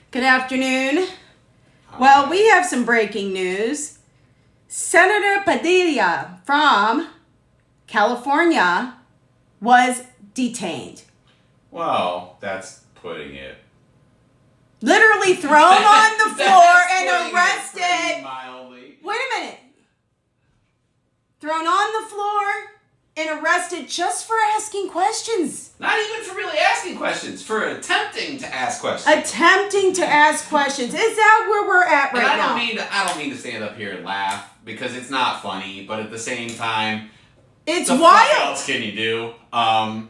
Good afternoon. Well, we have some breaking news. Senator Padilla from California was detained. Well, that's putting it. Literally thrown on the floor and arrested. Mildly. Wait a minute. Thrown on the floor and arrested just for asking questions. Not even for really asking questions, for attempting to ask questions. Attempting to ask questions. Is that where we're at right now? I don't mean to stand up here and laugh because it's not funny, but at the same time, it's the wild. fuck else can you do? And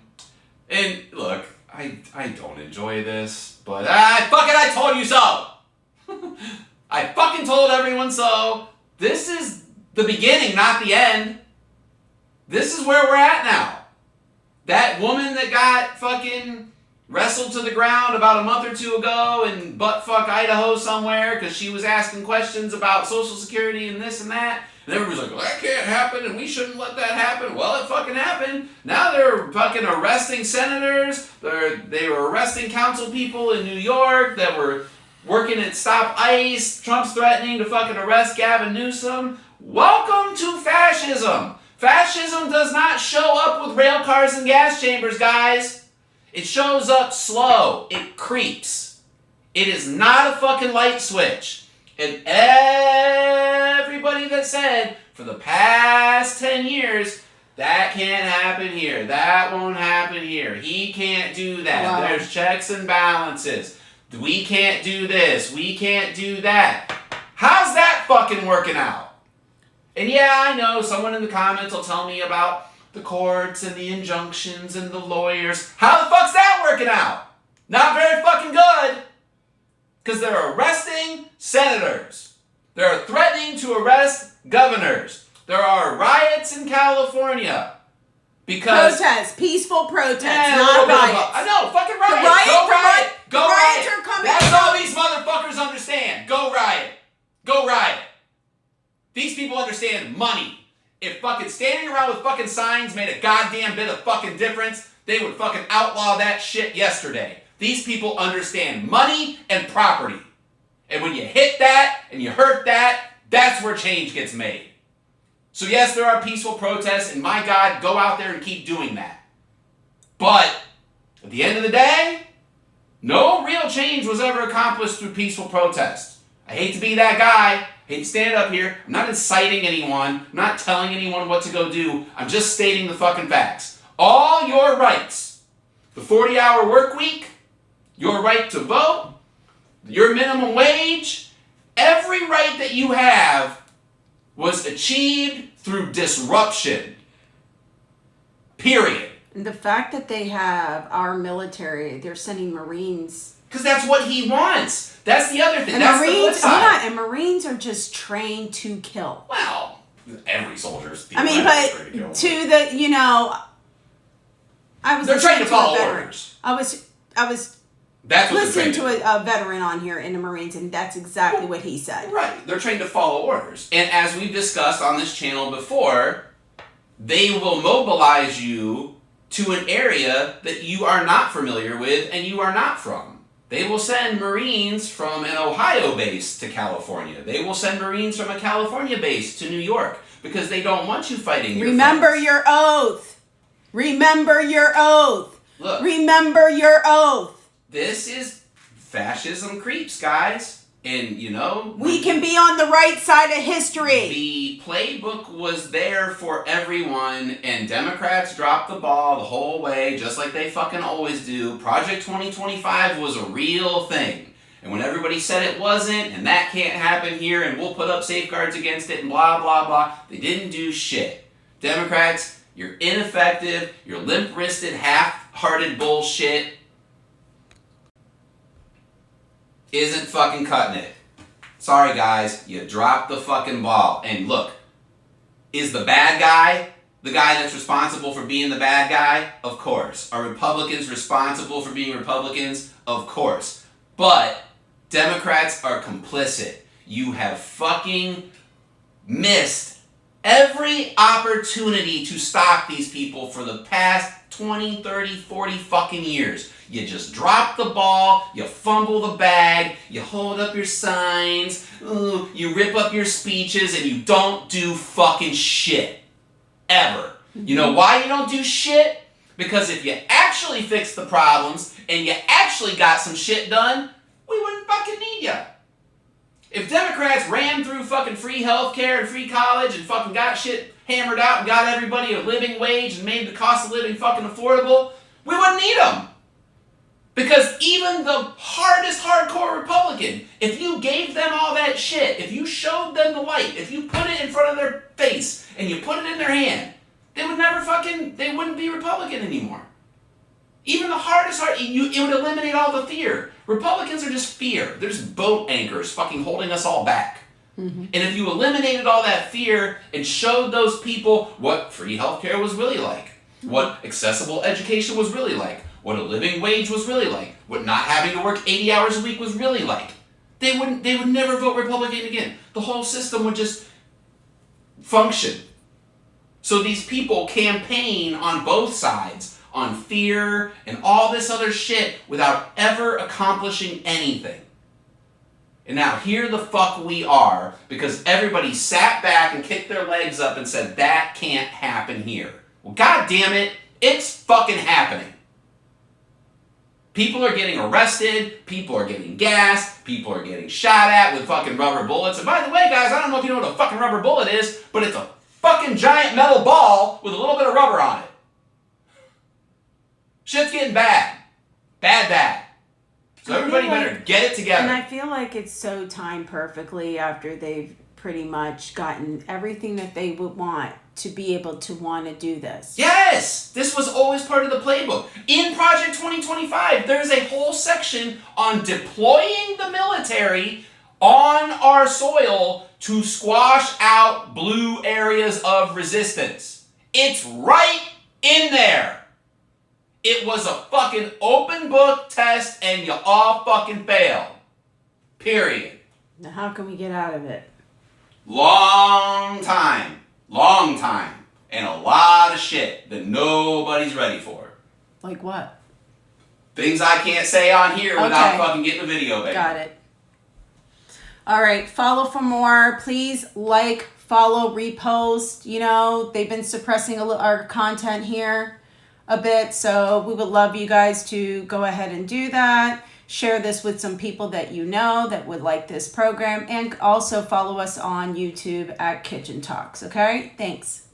look, I don't enjoy this, but I told you so. I fucking told everyone so. This is the beginning, not the end. This is where we're at now. That woman that got fucking wrestled to the ground about a month or two ago in buttfuck Idaho somewhere because she was asking questions about Social Security and this and that. And everybody's like, well, that can't happen and we shouldn't let that happen. Well, it fucking happened. Now they're fucking arresting senators. They were arresting council people in New York that were working at Stop ICE. Trump's threatening to fucking arrest Gavin Newsom. Welcome to fascism. Fascism does not show up with rail cars and gas chambers, guys. It shows up slow. It creeps. It is not a fucking light switch. And everybody that said for the past 10 years, that can't happen here. That won't happen here. He can't do that. Wow. There's checks and balances. We can't do this. We can't do that. How's that fucking working out? And yeah, I know someone in the comments will tell me about the courts and the injunctions and the lawyers. How the fuck's that working out? Not very fucking good. Because they're arresting senators. They're threatening to arrest governors. There are riots in California. Because protests, peaceful protests, not riots. I know, fucking riot. Go riot. Go riot. That's all these motherfuckers understand. Go riot. Go riot. These people understand money. If fucking standing around with fucking signs made a goddamn bit of fucking difference, they would fucking outlaw that shit yesterday. These people understand money and property. And when you hit that and you hurt that, that's where change gets made. So yes, there are peaceful protests, and my God, go out there and keep doing that. But at the end of the day, no real change was ever accomplished through peaceful protest. I hate to be that guy. I hate to stand up here. I'm not inciting anyone. I'm not telling anyone what to go do. I'm just stating the fucking facts. All your rights, the 40-hour work week, your right to vote, your minimum wage, every right that you have was achieved through disruption. Period. And the fact that they have our military, they're sending Marines. Because that's what he wants. That's the other thing. And that's Marines, the flip side. and Marines are just trained to kill. Well, every soldier's I mean, but to the, you know, they're trained to follow orders. I was that's what listening to a veteran on here in the Marines, and that's exactly what he said. Right. They're trained to follow orders. And as we've discussed on this channel before, they will mobilize you to an area that you are not familiar with and you are not from. They will send Marines from an Ohio base to California. They will send Marines from a California base to New York because they don't want you fighting your Remember friends. your oath. Remember your oath. Look. Remember your oath. This is fascism creeps, guys. And, you know, we can be on the right side of history. The playbook was there for everyone, and Democrats dropped the ball the whole way, just like they fucking always do. Project 2025 was a real thing. And when everybody said it wasn't, and that can't happen here, and we'll put up safeguards against it, and blah, blah, blah, they didn't do shit. Democrats, you're ineffective, you're limp-wristed, half-hearted bullshit. Isn't fucking cutting it. Sorry guys, you dropped the fucking ball. And look, is the bad guy the guy that's responsible for being the bad guy? Of course. Are Republicans responsible for being Republicans? Of course. But Democrats are complicit. You have fucking missed every opportunity to stop these people for the past 20, 30, 40 fucking years. You just drop the ball, you fumble the bag, you hold up your signs, you rip up your speeches, and you don't do fucking shit. Ever. You know why you don't do shit? Because if you actually fix the problems and you actually got some shit done, we wouldn't fucking need you. If Democrats ran through fucking free healthcare and free college and fucking got shit hammered out and got everybody a living wage and made the cost of living fucking affordable, we wouldn't need them. Because even the hardest hardcore Republican, if you gave them all that shit, if you showed them the light, if you put it in front of their face and you put it in their hand, they wouldn't be Republican anymore. Even the hardest it would eliminate all the fear. Republicans are just fear. They're just boat anchors fucking holding us all back. Mm-hmm. And if you eliminated all that fear and showed those people what free healthcare was really like, what accessible education was really like, what a living wage was really like, what not having to work 80 hours a week was really like, they would never vote Republican again. The whole system would just function. So these people campaign on both sides on fear and all this other shit without ever accomplishing anything. And now here the fuck we are because everybody sat back and kicked their legs up and said, that can't happen here. Well, god damn it, it's fucking happening. People are getting arrested, people are getting gassed, people are getting shot at with fucking rubber bullets. And by the way, guys, I don't know if you know what a fucking rubber bullet is, but it's a fucking giant metal ball with a little bit of rubber on it. Shit's getting bad. Bad. So everybody better get it together. And I feel like it's so timed perfectly after they've pretty much gotten everything that they would want to be able to want to do this. Yes! This was always part of the playbook. In Project 2025, there's a whole section on deploying the military on our soil to squash out blue areas of resistance. It's right in there. It was a fucking open book test and you all fucking failed. Period. Now how can we get out of it? Long time. And a lot of shit that nobody's ready for. Like what? Things I can't say on here without fucking getting a video, baby. Got it. All right, follow for more. Please like, follow, repost. You know, they've been suppressing our content here a bit, so we would love you guys to go ahead and do that. Share this with some people that you know that would like this program, and also follow us on YouTube at KitchenTalks, okay? Thanks.